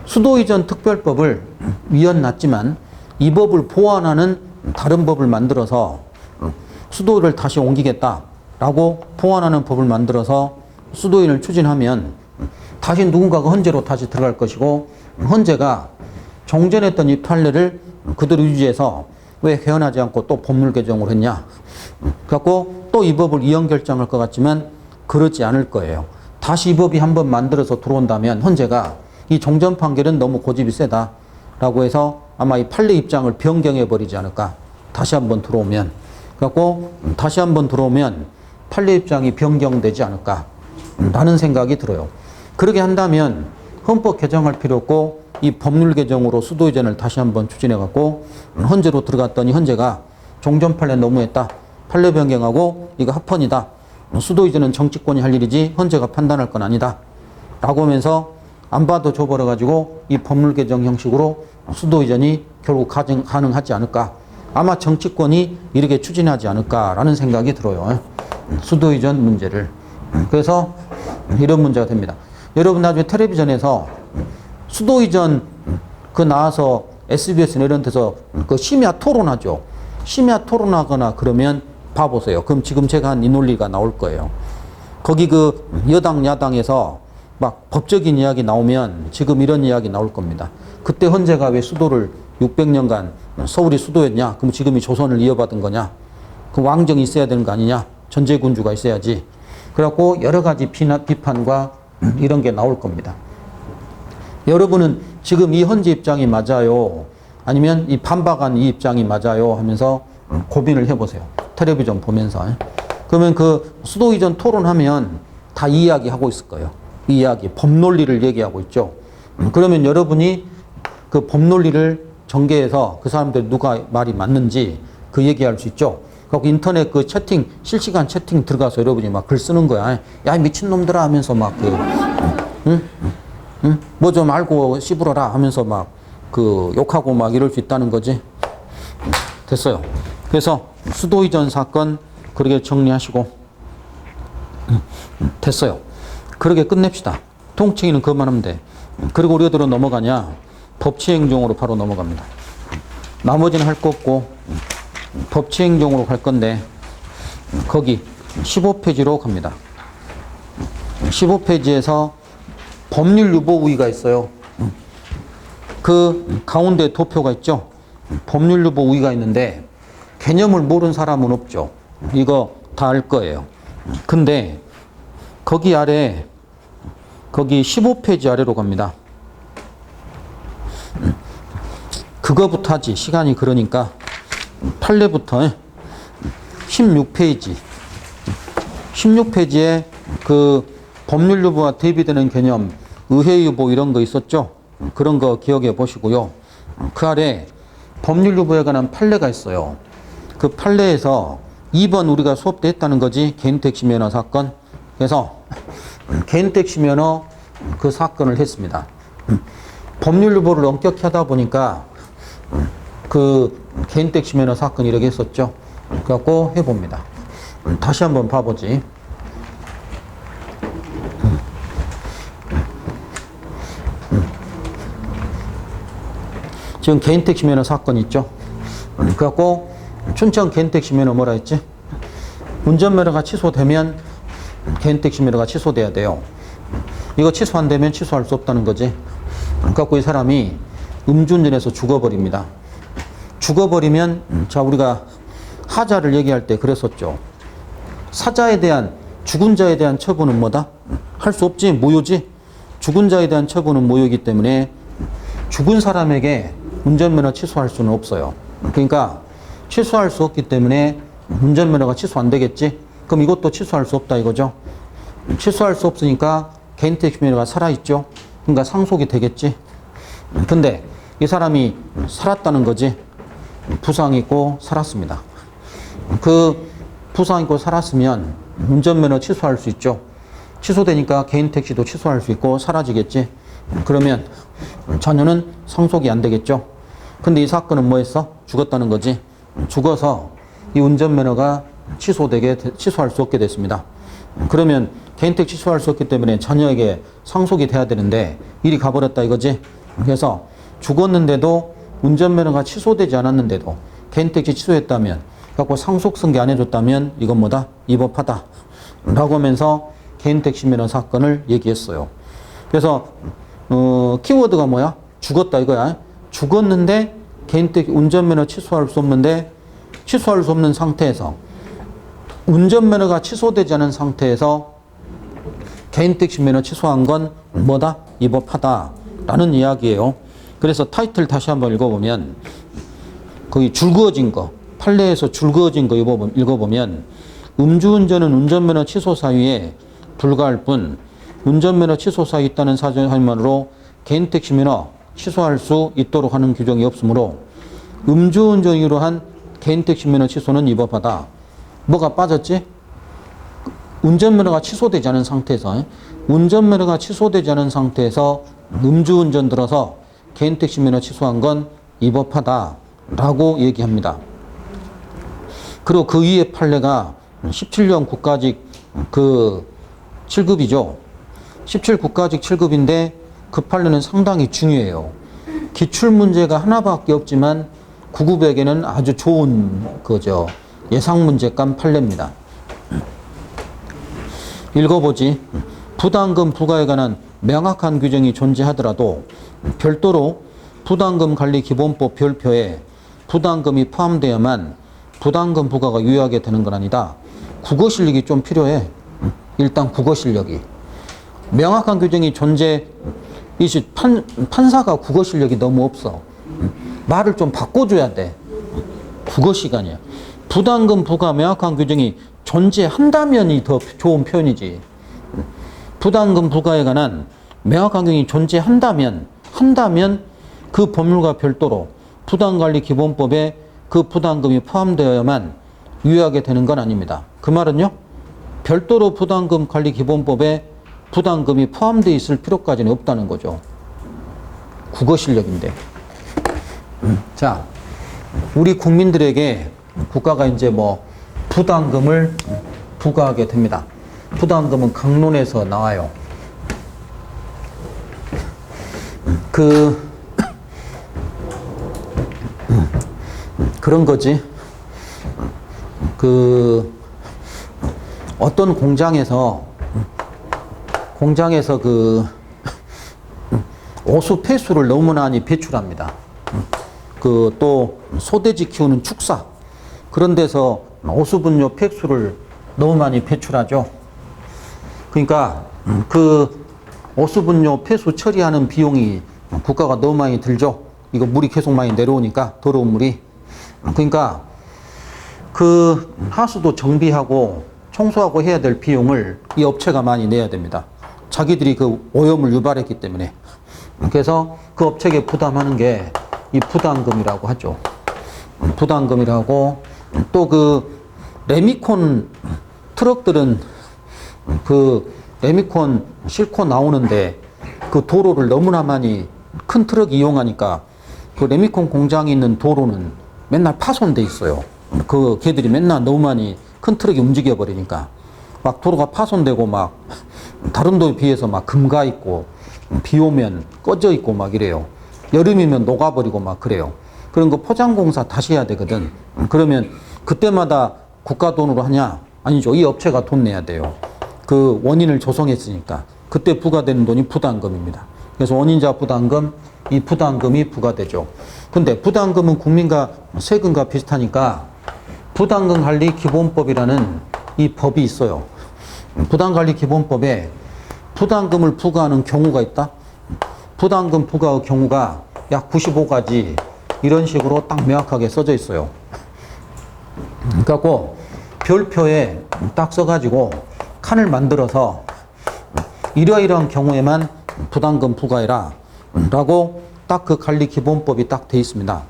수도이전 특별법을 위헌났지만 이 법을 보완하는 다른 법을 만들어서 수도를 다시 옮기겠다라고 보완하는 법을 만들어서 수도인을 추진하면 다시 누군가가 헌재로 다시 들어갈 것이고 헌재가 종전했던 이 판례를 그대로 유지해서 왜 개헌하지 않고 또 법률 개정을 했냐. 그래갖고 또 이 법을 위헌 결정할 것 같지만 그렇지 않을 거예요. 다시 이 법이 한번 만들어서 들어온다면 헌재가 이 종전 판결은 너무 고집이 세다라고 해서 아마 이 판례 입장을 변경해 버리지 않을까. 다시 한번 들어오면. 그래갖고 다시 한번 들어오면 판례 입장이 변경되지 않을까. 라는 생각이 들어요. 그렇게 한다면 헌법 개정할 필요 없고 이 법률 개정으로 수도이전을 다시 한번 추진해 갖고 헌재로 들어갔더니 헌재가 종전 판례 너무했다. 판례 변경하고 이거 합헌이다. 수도이전은 정치권이 할 일이지 헌재가 판단할 건 아니다. 라고 하면서 안 봐도 줘버려 가지고 이 법률 개정 형식으로 수도이전이 결국 가능하지 않을까. 아마 정치권이 이렇게 추진하지 않을까라는 생각이 들어요. 수도이전 문제를. 그래서 이런 문제가 됩니다. 여러분 나중에 텔레비전에서 수도이전 나와서 SBS나 이런 데서 그 심야 토론하죠. 심야 토론하거나 그러면 봐보세요. 그럼 지금 제가 한 이 논리가 나올 거예요. 거기 그 여당 야당에서 막 법적인 이야기 나오면 지금 이런 이야기 나올 겁니다. 그때 헌재가 왜 수도를 600년간 서울이 수도였냐? 그럼 지금이 조선을 이어받은 거냐? 그럼 왕정이 있어야 되는 거 아니냐? 전제군주가 있어야지. 그래갖고 여러 가지 비판과 이런 게 나올 겁니다. 여러분은 지금 이 헌재 입장이 맞아요? 아니면 이 반박한 이 입장이 맞아요? 하면서 고민을 해보세요. 텔레비전 보면서. 그러면 그 수도이전 토론하면 다 이 이야기 하고 있을 거예요. 이 이야기, 법논리를 얘기하고 있죠. 그러면 여러분이 그 법논리를 전개해서 그 사람들 누가 말이 맞는지 그 얘기할 수 있죠. 그래갖고 인터넷 그 채팅, 실시간 채팅 들어가서 여러분이 막 글 쓰는 거야. 야, 미친놈들아 하면서 막 뭐 좀 알고 씹으러라 하면서 막 그 욕하고 막 이럴 수 있다는 거지. 됐어요. 그래서 수도 이전 사건 그렇게 정리하시고 됐어요. 그렇게 끝냅시다. 통칭이는 그것만 하면 돼. 그리고 우리가 들어 넘어가냐? 법치행정으로 바로 넘어갑니다. 나머지는 할 거 없고 법치행정으로 갈 건데 거기 15페이지로 갑니다. 15페이지에서 법률 유보 우위가 있어요. 그 가운데 도표가 있죠. 법률 유보 우위가 있는데 개념을 모르는 사람은 없죠. 이거 다 알 거예요. 근데 거기 아래 거기 15페이지 아래로 갑니다. 그거부터 하지. 시간이 그러니까 판례부터 16페이지 16페이지에 그 법률 유보와 대비되는 개념 의회 유보 이런 거 있었죠. 그런 거 기억해 보시고요. 그 아래 법률 유보에 관한 판례가 있어요. 그 판례에서 2번 우리가 수업 때 했다는 거지. 개인택시 면허 사건. 그래서 개인택시 면허 그 사건을 했습니다. 법률 유보를 엄격히 하다 보니까 그 개인택시 면허 사건 이렇게 했었죠. 그래갖고 해봅니다. 다시 한번 봐보지. 지금 개인택시 면허 사건 있죠. 그래갖고 춘천 개인택시 면허 뭐라 했지? 운전면허가 취소되면 개인택시 면허가 취소돼야 돼요. 이거 취소 안 되면 취소할 수 없다는 거지. 그래갖고 이 사람이 음주운전해서 죽어버립니다. 죽어버리면 자 우리가 하자를 얘기할 때 그랬었죠. 사자에 대한 죽은 자에 대한 처분은 뭐다? 할 수 없지. 무효지. 죽은 자에 대한 처분은 무효이기 때문에 죽은 사람에게 운전면허 취소할 수는 없어요. 그러니까 취소할 수 없기 때문에 운전면허가 취소 안 되겠지. 그럼 이것도 취소할 수 없다 이거죠. 취소할 수 없으니까 개인택시 면허가 살아있죠. 그러니까 상속이 되겠지. 근데 이 사람이 살았다는 거지. 부상 있고 살았습니다. 그 부상 있고 살았으면 운전면허 취소할 수 있죠. 취소되니까 개인택시도 취소할 수 있고 사라지겠지. 그러면 자녀는 상속이 안 되겠죠. 근데 이 사건은 뭐 했어? 죽었다는 거지. 죽어서 이 운전면허가 취소할 수 없게 됐습니다. 그러면 개인택시 취소할 수 없기 때문에 자녀에게 상속이 돼야 되는데 일이 가버렸다 이거지. 그래서 죽었는데도 운전면허가 취소되지 않았는데도 개인택시 취소했다면 갖고 상속승계 안 해줬다면 이건 뭐다? 위법하다 라고 하면서 개인택시 면허 사건을 얘기했어요. 그래서 키워드가 뭐야? 죽었다 이거야. 죽었는데 개인택시 운전면허 취소할 수 없는데 취소할 수 없는 상태에서 운전면허가 취소되지 않은 상태에서 개인택시 면허 취소한 건 뭐다? 위법하다라는 이야기예요. 그래서 타이틀 다시 한번 읽어보면 거기 줄 그어진 거 판례에서 줄 그어진 거 읽어보면 음주운전은 운전면허 취소 사유에 불과할 뿐 운전면허 취소 사유 있다는 사정만으로 개인택시 면허 취소할 수 있도록 하는 규정이 없으므로 음주운전으로 한 개인택시 면허 취소는 위법하다. 뭐가 빠졌지? 운전면허가 취소되지 않은 상태에서 운전면허가 취소되지 않은 상태에서 음주운전 들어서 개인택시 면허 취소한 건 위법하다라고 얘기합니다. 그리고 그 위에 판례가 17년 국가직 그 7급이죠. 17 국가직 7급인데 그 판례는 상당히 중요해요. 기출문제가 하나밖에 없지만 9급에게는 아주 좋은 그죠. 예상문제감 판례입니다. 읽어보지. 부담금 부과에 관한 명확한 규정이 존재하더라도 별도로 부담금관리기본법 별표에 부담금이 포함되어야만 부담금 부과가 유효하게 되는 건 아니다. 국어 실력이 좀 필요해. 일단 국어 실력이. 명확한 규정이 판사가 국어 실력이 너무 없어. 말을 좀 바꿔줘야 돼. 국어 시간이야. 부담금 부과 명확한 규정이 존재한다면이 더 좋은 표현이지. 부담금 부과에 관한 명확한 규정이 존재한다면 그 법률과 별도로 부담관리기본법에 그 부담금이 포함되어야만 유효하게 되는 건 아닙니다. 그 말은요, 별도로 부담금 관리 기본법에 부담금이 포함되어 있을 필요까지는 없다는 거죠. 국어 실력인데. 자, 우리 국민들에게 국가가 이제 뭐 부담금을 부과하게 됩니다. 부담금은 강론에서 나와요. 그런 거지. 어떤 공장에서 오수 폐수를 너무 많이 배출합니다. 또 소돼지 키우는 축사, 그런 데서 오수분뇨 폐수를 너무 많이 배출하죠. 그러니까 오수분뇨 폐수 처리하는 비용이 국가가 너무 많이 들죠. 이거 물이 계속 많이 내려오니까, 더러운 물이. 그러니까 하수도 정비하고 청소하고 해야 될 비용을 이 업체가 많이 내야 됩니다. 자기들이 오염을 유발했기 때문에. 그래서 그 업체에 부담하는 게 이 부담금이라고 하죠. 부담금이라고. 또 레미콘 트럭들은 레미콘 싣고 나오는데 도로를 너무나 많이 큰 트럭이 이용하니까 레미콘 공장이 있는 도로는 맨날 파손돼 있어요. 걔들이 맨날 너무 많이 큰 트럭이 움직여 버리니까 막 도로가 파손되고 막 다른 도에 비해서 막 금가 있고 비 오면 꺼져 있고 막 이래요. 여름이면 녹아버리고 막 그래요. 그런 거 포장공사 다시 해야 되거든. 그러면 그때마다 국가 돈으로 하냐? 아니죠. 이 업체가 돈 내야 돼요. 그 원인을 조성했으니까. 그때 부과되는 돈이 부담금입니다. 그래서 원인자 부담금, 이 부담금이 부과되죠. 근데 부담금은 국민과 세금과 비슷하니까 부담금 관리 기본법이라는 이 법이 있어요. 부담관리 기본법에 부담금을 부과하는 경우가 있다. 부담금 부과 경우가 약 95가지 이런 식으로 딱 명확하게 써져 있어요. 그래갖고 별표에 딱 써가지고 칸을 만들어서 이러이러한 경우에만 부담금 부과해라 라고 딱 그 관리 기본법이 딱 돼 있습니다.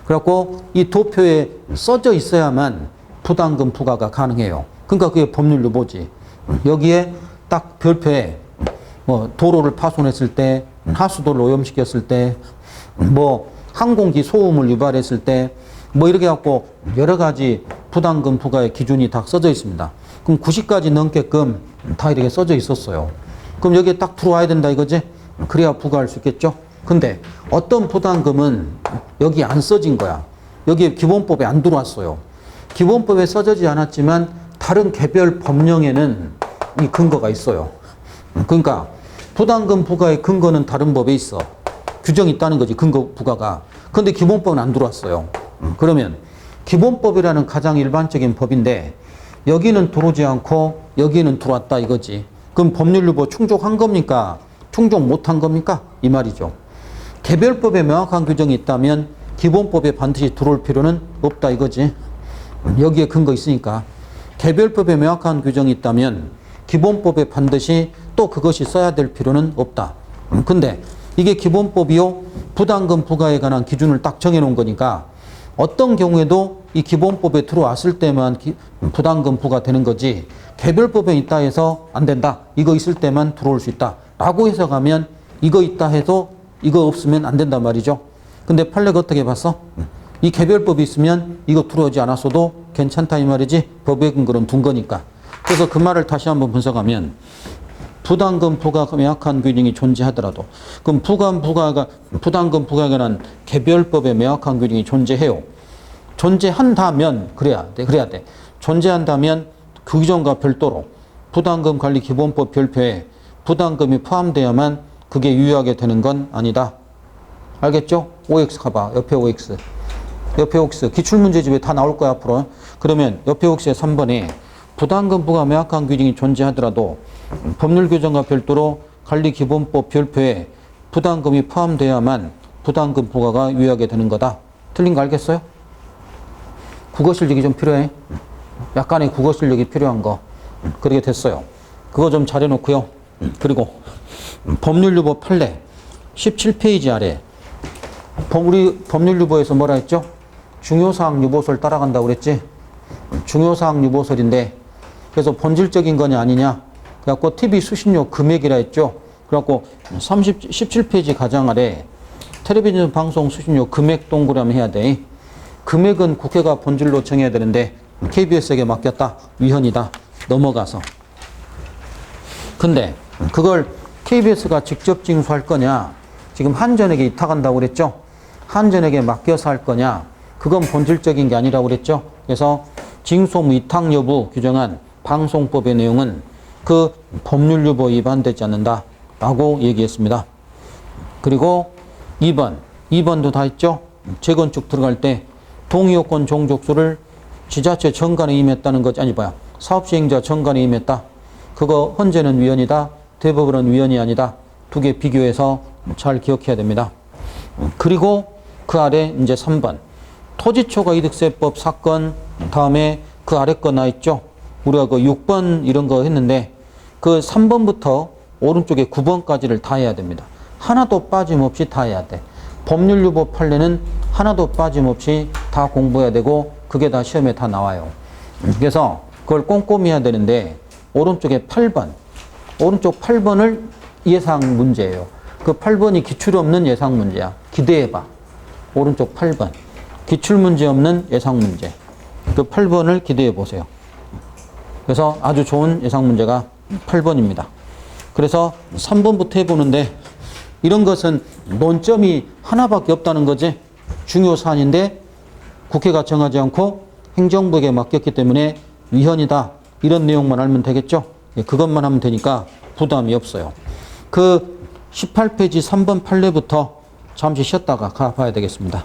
그래갖고 이 도표에 써져 있어야만 부담금 부과가 가능해요. 그러니까 그게 법률 유보지. 여기에 딱 별표에 뭐 도로를 파손했을 때, 하수도를 오염시켰을 때, 뭐 항공기 소음을 유발했을 때, 뭐 이렇게 갖고 여러 가지 부담금 부과의 기준이 다 써져 있습니다. 그럼 90가지 넘게끔 다 이렇게 써져 있었어요. 그럼 여기에 딱 들어와야 된다 이거지? 그래야 부과할 수 있겠죠? 근데 어떤 부담금은 여기 안 써진 거야. 여기 기본법에 안 들어왔어요. 기본법에 써지지 않았지만 다른 개별 법령에는 이 근거가 있어요. 그러니까 부담금 부과의 근거는 다른 법에 있어. 규정이 있다는 거지, 근거 부과가. 근데 기본법은 안 들어왔어요. 그러면 기본법이라는 가장 일반적인 법인데 여기는 들어오지 않고 여기는 들어왔다 이거지. 그럼 법률유보 충족한 겁니까? 충족 못한 겁니까? 이 말이죠. 개별법에 명확한 규정이 있다면 기본법에 반드시 들어올 필요는 없다 이거지. 여기에 근거 있으니까. 개별법에 명확한 규정이 있다면 기본법에 반드시 또 그것이 써야 될 필요는 없다. 근데 이게 기본법이요, 부담금 부과에 관한 기준을 딱 정해놓은 거니까 어떤 경우에도 이 기본법에 들어왔을 때만 부담금 부과되는 거지, 개별법에 있다 해서 안 된다, 이거 있을 때만 들어올 수 있다 라고 해석하면 이거 있다 해도 이거 없으면 안 된단 말이죠. 근데 판례가 어떻게 봤어? 이 개별법이 있으면 이거 들어오지 않았어도 괜찮다 이 말이지. 법의 근거는 둔 거니까. 그래서 그 말을 다시 한번 분석하면 부담금 부과가 명확한 규정이 존재하더라도, 그럼 부담금 부과에 관한 개별법에 명확한 규정이 존재해요. 존재한다면 그래야 돼. 존재한다면 그 규정과 별도로 부담금 관리 기본법 별표에 부담금이 포함되어야만 그게 유효하게 되는 건 아니다. 알겠죠? OX 가봐. 옆에 OX. 옆에 OX. 기출문제집에 다 나올 거야, 앞으로. 그러면 옆에 OX의 3번에 부담금 부과 명확한 규정이 존재하더라도 법률 규정과 별도로 관리기본법 별표에 부담금이 포함되어야만 부담금 부과가 유효하게 되는 거다. 틀린 거 알겠어요? 국어 실력이 좀 필요해. 약간의 국어 실력이 필요한 거. 그렇게 됐어요. 그거 좀 잘해놓고요. 그리고 법률유보 판례 17페이지 아래 우리 법률유보에서 뭐라 했죠? 중요사항 유보서를 따라간다고 그랬지? 중요사항 유보설인데 그래서 본질적인 거냐 아니냐. 그래갖고 TV 수신료 금액이라 했죠. 그래갖고 17페이지 가장 아래 텔레비전 방송 수신료 금액 동그라미 해야 돼. 금액은 국회가 본질로 정해야 되는데 KBS에게 맡겼다. 위헌이다. 넘어가서. 근데 그걸 KBS가 직접 징수할 거냐. 지금 한전에게 위탁한다고 그랬죠. 한전에게 맡겨서 할 거냐. 그건 본질적인 게 아니라고 그랬죠. 그래서 징수 위탁 여부 규정한 방송법의 내용은 그 법률 유보 위반되지 않는다. 라고 얘기했습니다. 그리고 2번도 다 했죠. 재건축 들어갈 때 동의요건 종족수를 지자체 정관에 임했다는 것, 아니 뭐야, 사업시행자 정관에 임했다. 그거 헌재는 위헌이다. 대법원은 위헌이 아니다. 두 개 비교해서 잘 기억해야 됩니다. 그리고 그 아래 이제 3번. 토지초과이득세법 사건 다음에 그 아래 거 나 있죠. 우리가 그 6번 이런 거 했는데 그 3번부터 오른쪽에 9번까지를 다 해야 됩니다. 하나도 빠짐없이 다 해야 돼. 법률 유보 판례는 하나도 빠짐없이 다 공부해야 되고 그게 다 시험에 다 나와요. 그래서 그걸 꼼꼼히 해야 되는데 오른쪽에 8번. 오른쪽 8번을 예상 문제예요. 그 8번이 기출 없는 예상 문제야. 기대해봐. 오른쪽 8번. 기출 문제 없는 예상 문제. 그 8번을 기대해 보세요. 그래서 아주 좋은 예상 문제가 8번입니다. 그래서 3번부터 해보는데 이런 것은 논점이 하나밖에 없다는 거지. 중요 사안인데 국회가 정하지 않고 행정부에게 맡겼기 때문에 위헌이다. 이런 내용만 알면 되겠죠. 그것만 하면 되니까 부담이 없어요. 그 18페이지 3번 판례부터 잠시 쉬었다가 가봐야 되겠습니다.